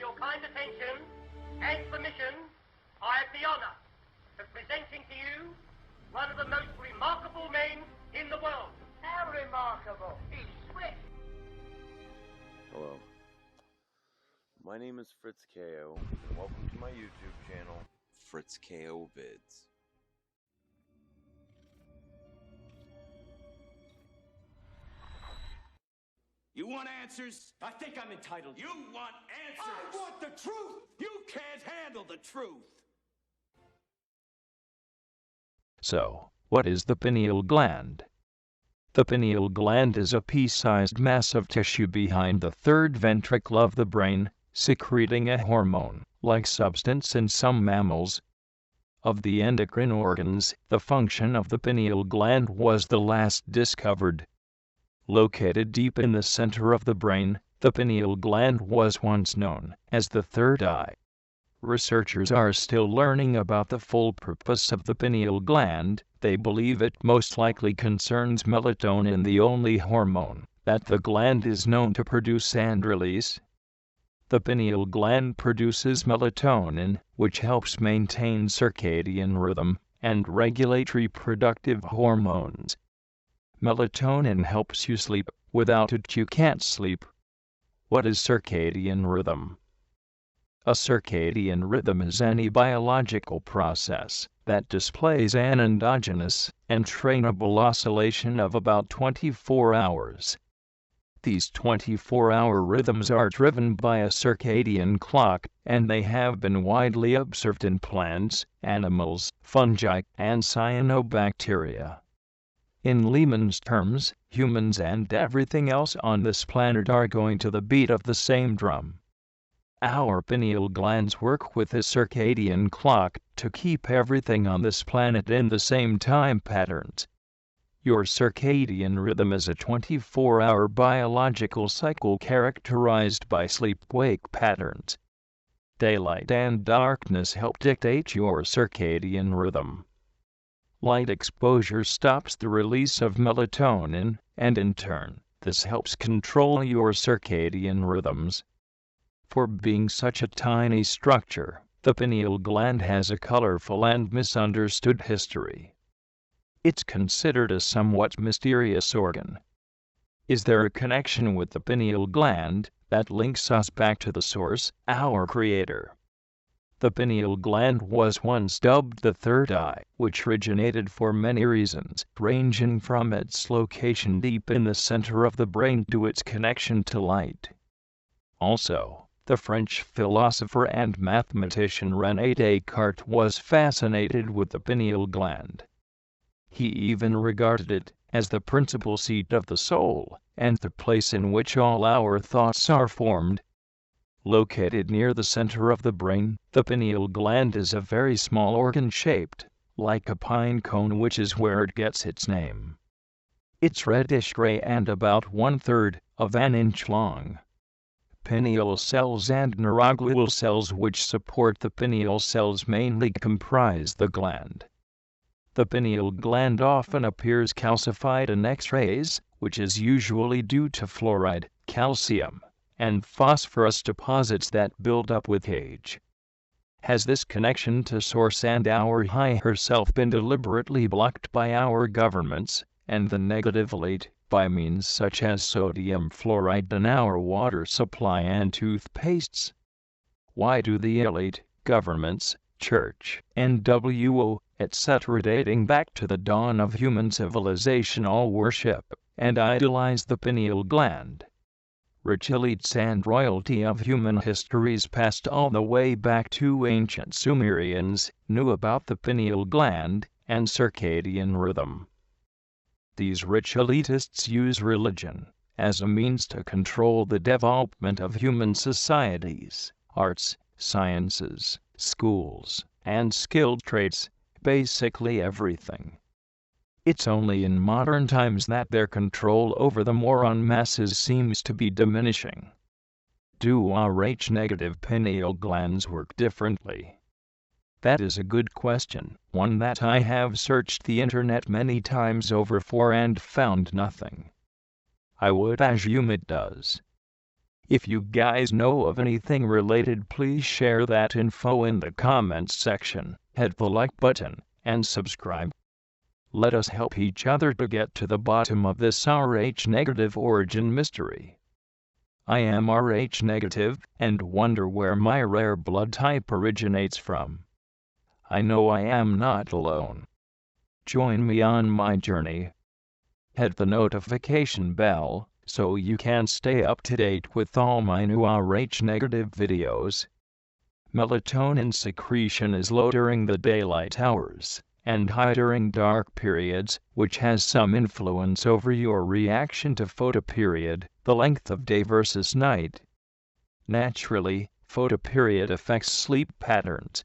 your kind attention and permission, I have the honor of presenting to you one of the most remarkable men in the world. How remarkable? He's swift. Hello. My name is Fritz KO, and welcome to my YouTube channel, Fritz KO Vids. You want answers? I think I'm entitled. You want answers? I want the truth! You can't handle the truth! So, what is the pineal gland? The pineal gland is a pea-sized mass of tissue behind the third ventricle of the brain, secreting a hormone-like substance in some mammals. Of the endocrine organs, the function of the pineal gland was the last discovered. Located deep in the center of the brain, the pineal gland was once known as the third eye. Researchers are still learning about the full purpose of the pineal gland. They believe it most likely concerns melatonin, the only hormone that the gland is known to produce and release. The pineal gland produces melatonin, which helps maintain circadian rhythm and regulate reproductive hormones. Melatonin helps you sleep. Without it, you can't sleep. What is circadian rhythm? A circadian rhythm is any biological process that displays an endogenous and trainable oscillation of about 24 hours. These 24-hour rhythms are driven by a circadian clock, and they have been widely observed in plants, animals, fungi, and cyanobacteria. In layman's terms, humans and everything else on this planet are going to the beat of the same drum. Our pineal glands work with a circadian clock to keep everything on this planet in the same time patterns. Your circadian rhythm is a 24-hour biological cycle characterized by sleep-wake patterns. Daylight and darkness help dictate your circadian rhythm. Light exposure stops the release of melatonin, and in turn, this helps control your circadian rhythms. For being such a tiny structure, the pineal gland has a colorful and misunderstood history. It's considered a somewhat mysterious organ. Is there a connection with the pineal gland that links us back to the source, our creator? The pineal gland was once dubbed the third eye, which originated for many reasons, ranging from its location deep in the center of the brain to its connection to light. Also, the French philosopher and mathematician René Descartes was fascinated with the pineal gland. He even regarded it as the principal seat of the soul, and the place in which all our thoughts are formed. Located near the center of the brain, the pineal gland is a very small organ shaped like a pine cone, which is where it gets its name. It's reddish-gray and about 1/3 of an inch long. Pineal cells and neuroglial cells, which support the pineal cells, mainly comprise the gland. The pineal gland often appears calcified in X-rays, which is usually due to fluoride, calcium, and phosphorus deposits that build up with age. Has this connection to source and our higher self been deliberately blocked by our governments and the negative elite by means such as sodium fluoride in our water supply and toothpastes? Why do the elite, governments, church, NWO, etc., dating back to the dawn of human civilization, all worship and idolize the pineal gland? Rich elites and royalty of human histories past all the way back to ancient Sumerians knew about the pineal gland and circadian rhythm. These rich elitists use religion as a means to control the development of human societies, arts, sciences, schools, and skilled trades, basically everything. It's only in modern times that their control over the moron masses seems to be diminishing. Do our Rh-negative pineal glands work differently? That is a good question, one that I have searched the internet many times over for and found nothing. I would assume it does. If you guys know of anything related, please share that info in the comments section. Hit the like button and subscribe. Let us help each other to get to the bottom of this Rh negative origin mystery. I am Rh negative and wonder where my rare blood type originates from. I know I am not alone. Join me on my journey. Hit the notification bell so you can stay up to date with all my new Rh negative videos. Melatonin secretion is low during the daylight hours and high during dark periods, which has some influence over your reaction to photoperiod, the length of day versus night. Naturally, photoperiod affects sleep patterns.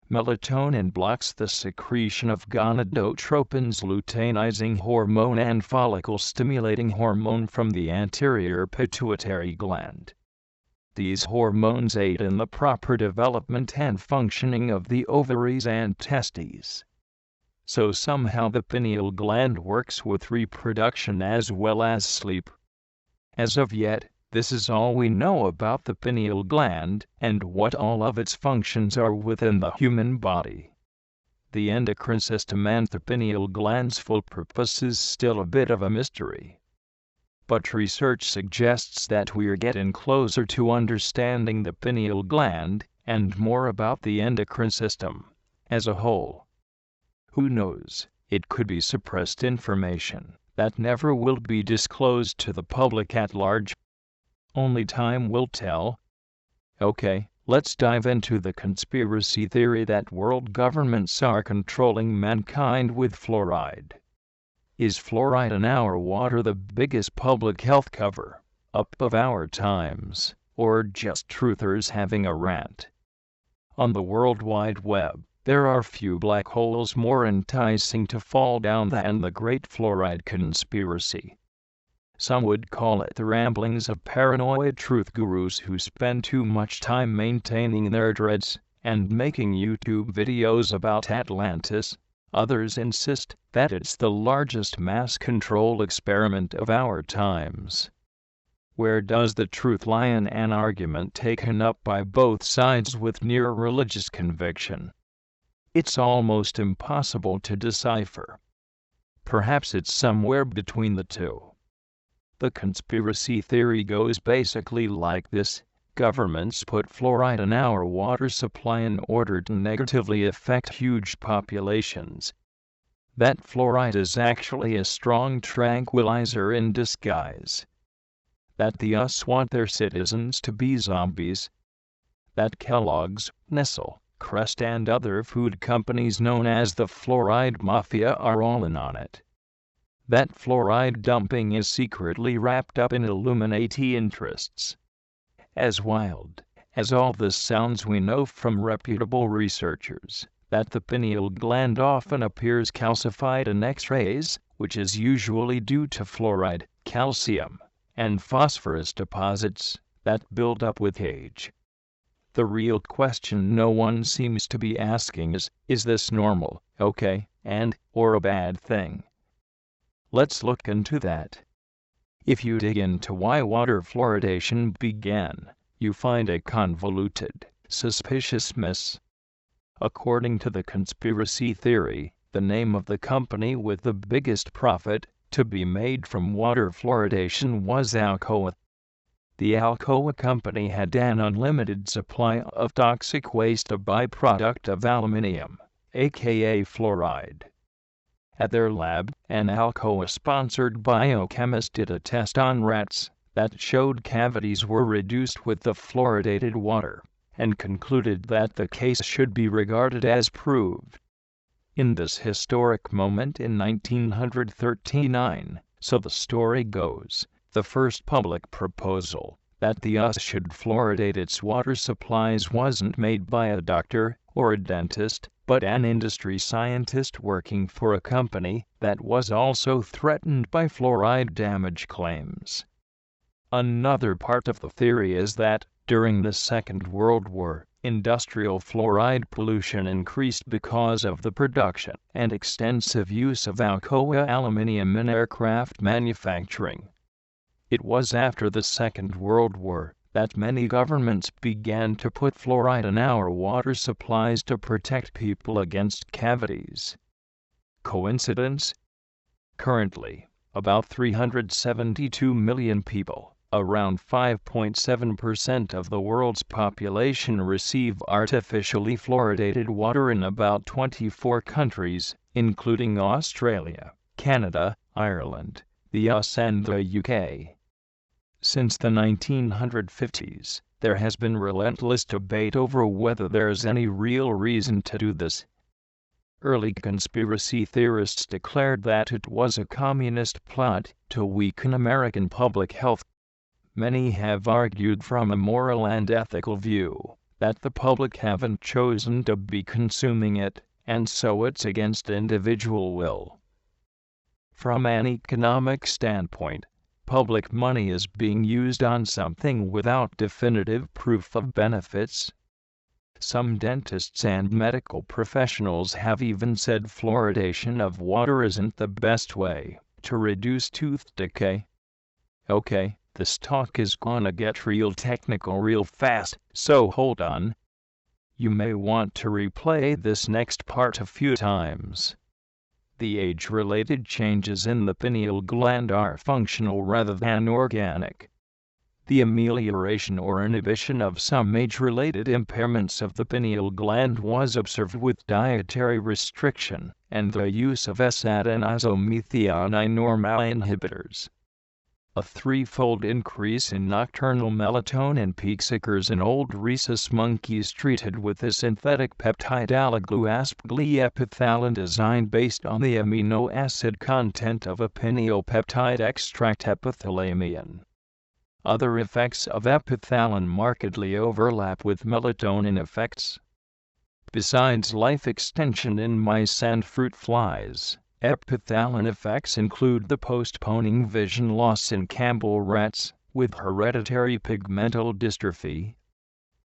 Melatonin blocks the secretion of gonadotropins, luteinizing hormone, and follicle-stimulating hormone from the anterior pituitary gland. These hormones aid in the proper development and functioning of the ovaries and testes. So somehow the pineal gland works with reproduction as well as sleep. As of yet, this is all we know about the pineal gland and what all of its functions are within the human body. The endocrine system and the pineal gland's full purpose is still a bit of a mystery. But research suggests that we're getting closer to understanding the pineal gland and more about the endocrine system as a whole. Who knows, it could be suppressed information that never will be disclosed to the public at large. Only time will tell. Okay, let's dive into the conspiracy theory that world governments are controlling mankind with fluoride. Is fluoride in our water the biggest public health cover-up of our times, or just truthers having a rant? On the World Wide Web, there are few black holes more enticing to fall down than the Great Fluoride Conspiracy. Some would call it the ramblings of paranoid truth gurus who spend too much time maintaining their dreads and making YouTube videos about Atlantis. Others insist that it's the largest mass control experiment of our times. Where does the truth lie in an argument taken up by both sides with near religious conviction? It's almost impossible to decipher. Perhaps it's somewhere between the two. The conspiracy theory goes basically like this: governments put fluoride in our water supply in order to negatively affect huge populations. That fluoride is actually a strong tranquilizer in disguise. That the US want their citizens to be zombies. That Kellogg's, Nestle, Crest and other food companies known as the Fluoride Mafia are all in on it. That fluoride dumping is secretly wrapped up in Illuminati interests. As wild as all this sounds, we know from reputable researchers that the pineal gland often appears calcified in X-rays, which is usually due to fluoride, calcium, and phosphorus deposits that build up with age. The real question no one seems to be asking is this normal, okay, or a bad thing? Let's look into that. If you dig into why water fluoridation began, you find a convoluted, suspicious mess. According to the conspiracy theory, the name of the company with the biggest profit to be made from water fluoridation was Alcoa. The Alcoa company had an unlimited supply of toxic waste, a byproduct of aluminium, aka fluoride. At their lab, an Alcoa-sponsored biochemist did a test on rats that showed cavities were reduced with the fluoridated water, and concluded that the case should be regarded as proved. In this historic moment in 1939, so the story goes, the first public proposal that the US should fluoridate its water supplies wasn't made by a doctor or a dentist, but an industry scientist working for a company that was also threatened by fluoride damage claims. Another part of the theory is that, during the Second World War, industrial fluoride pollution increased because of the production and extensive use of Alcoa aluminium in aircraft manufacturing. It was after the Second World War that many governments began to put fluoride in our water supplies to protect people against cavities. Coincidence? Currently, about 372 million people, around 5.7% of the world's population, receive artificially fluoridated water in about 24 countries, including Australia, Canada, Ireland, the US and the UK. Since the 1950s, there has been relentless debate over whether there's any real reason to do this. Early conspiracy theorists declared that it was a communist plot to weaken American public health. Many have argued from a moral and ethical view that the public haven't chosen to be consuming it, and so it's against individual will. From an economic standpoint, public money is being used on something without definitive proof of benefits. Some dentists and medical professionals have even said fluoridation of water isn't the best way to reduce tooth decay. Okay, this talk is gonna get real technical real fast, so hold on. You may want to replay this next part a few times. The age-related changes in the pineal gland are functional rather than organic. The amelioration or inhibition of some age-related impairments of the pineal gland was observed with dietary restriction and the use of S-adenosylmethionine inhibitors. A threefold increase in nocturnal melatonin peaks occurs in old rhesus monkeys treated with a synthetic peptide allogluasp-gliepithalin designed based on the amino acid content of a pineal peptide extract epithalamion. Other effects of epithalin markedly overlap with melatonin effects. Besides life extension in mice and fruit flies, epithalin effects include the postponing vision loss in Campbell rats with hereditary pigmental dystrophy.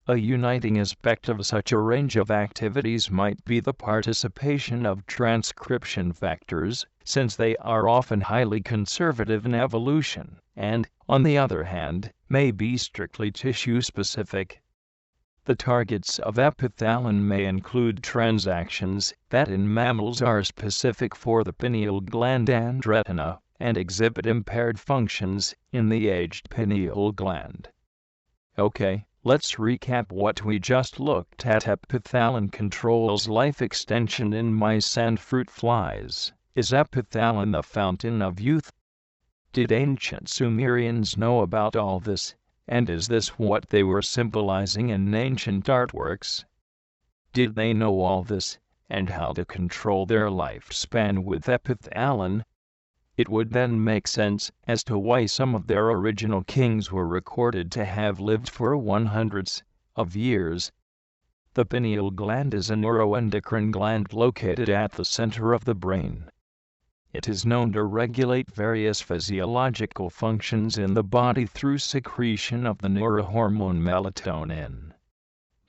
A uniting aspect of such a range of activities might be the participation of transcription factors, since they are often highly conservative in evolution, and, on the other hand, may be strictly tissue-specific. The targets of epithalin may include transactions that in mammals are specific for the pineal gland and retina, and exhibit impaired functions in the aged pineal gland. Okay, let's recap what we just looked at. Epithalin controls life extension in mice and fruit flies. Is epithalin the fountain of youth? Did ancient Sumerians know about all this? And is this what they were symbolizing in ancient artworks? Did they know all this, and how to control their lifespan with epithalin? It would then make sense as to why some of their original kings were recorded to have lived for hundreds of years. The pineal gland is a neuroendocrine gland located at the center of the brain. It is known to regulate various physiological functions in the body through secretion of the neurohormone melatonin.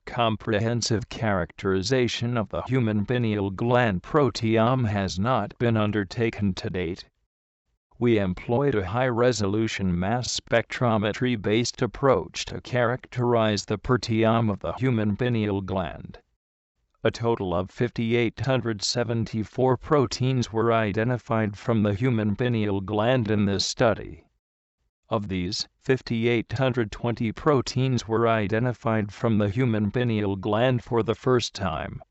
Comprehensive characterization of the human pineal gland proteome has not been undertaken to date. We employed a high-resolution mass spectrometry-based approach to characterize the proteome of the human pineal gland. A total of 5,874 proteins were identified from the human pineal gland in this study. Of these, 5,820 proteins were identified from the human pineal gland for the first time.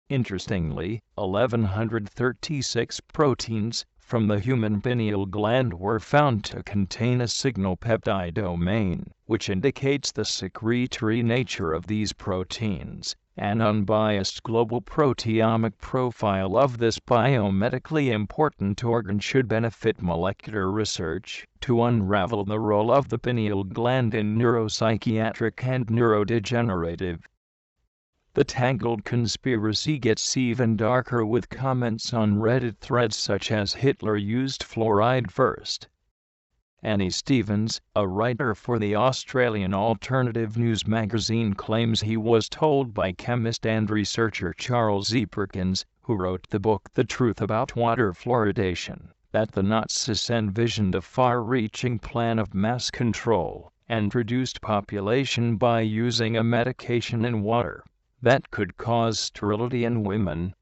Interestingly, 1,136 proteins from the human pineal gland were found to contain a signal peptide domain, which indicates the secretory nature of these proteins. An unbiased global proteomic profile of this biomedically important organ should benefit molecular research to unravel the role of the pineal gland in neuropsychiatric and neurodegenerative. The tangled conspiracy gets even darker with comments on Reddit threads such as "Hitler used fluoride first." Annie Stevens, a writer for the Australian alternative news magazine, claims he was told by chemist and researcher Charles E. Perkins, who wrote the book The Truth About Water Fluoridation, that the Nazis envisioned a far-reaching plan of mass control and reduced population by using a medication in water that could cause sterility in women.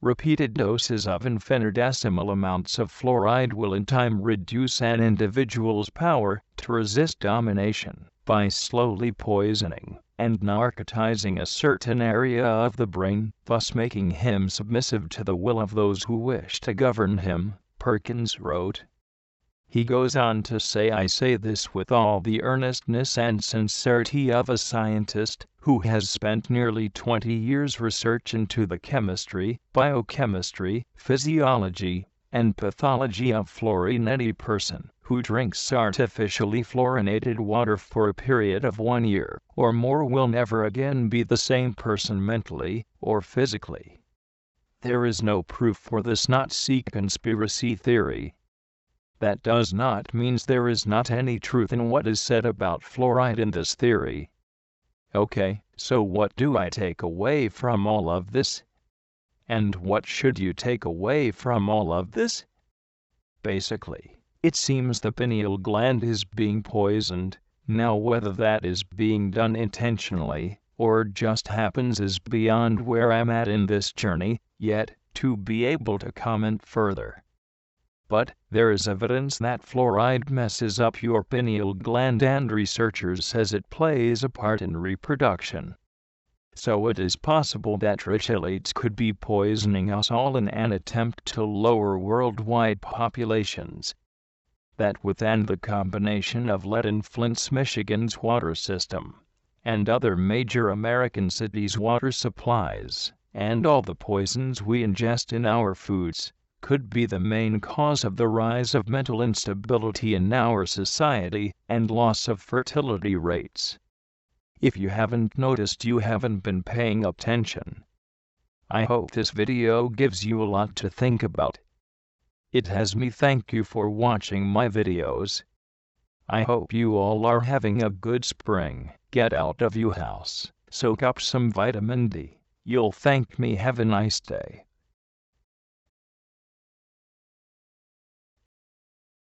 Repeated doses of infinitesimal amounts of fluoride will in time reduce an individual's power to resist domination by slowly poisoning and narcotizing a certain area of the brain, thus making him submissive to the will of those who wish to govern him, Perkins wrote. He goes on to say, I say this with all the earnestness and sincerity of a scientist who has spent nearly 20 years research into the chemistry, biochemistry, physiology, and pathology of fluorine. Any person who drinks artificially fluorinated water for a period of 1 year or more will never again be the same person mentally or physically. There is no proof for this Nazi conspiracy theory. That does not mean there is not any truth in what is said about fluoride in this theory. Okay, so what do I take away from all of this? And what should you take away from all of this? Basically, it seems the pineal gland is being poisoned. Now whether that is being done intentionally or just happens is beyond where I'm at in this journey yet to be able to comment further. But there is evidence that fluoride messes up your pineal gland, and researchers says it plays a part in reproduction. So it is possible that chelates could be poisoning us all in an attempt to lower worldwide populations. That within the combination of lead in Flint, Michigan's water system, and other major American cities' water supplies, and all the poisons we ingest in our foods, could be the main cause of the rise of mental instability in our society and loss of fertility rates. If you haven't noticed, you haven't been paying attention. I hope this video gives you a lot to think about. It has me. Thank you for watching my videos. I hope you all are having a good spring. Get out of your house, soak up some vitamin D. You'll thank me. Have a nice day.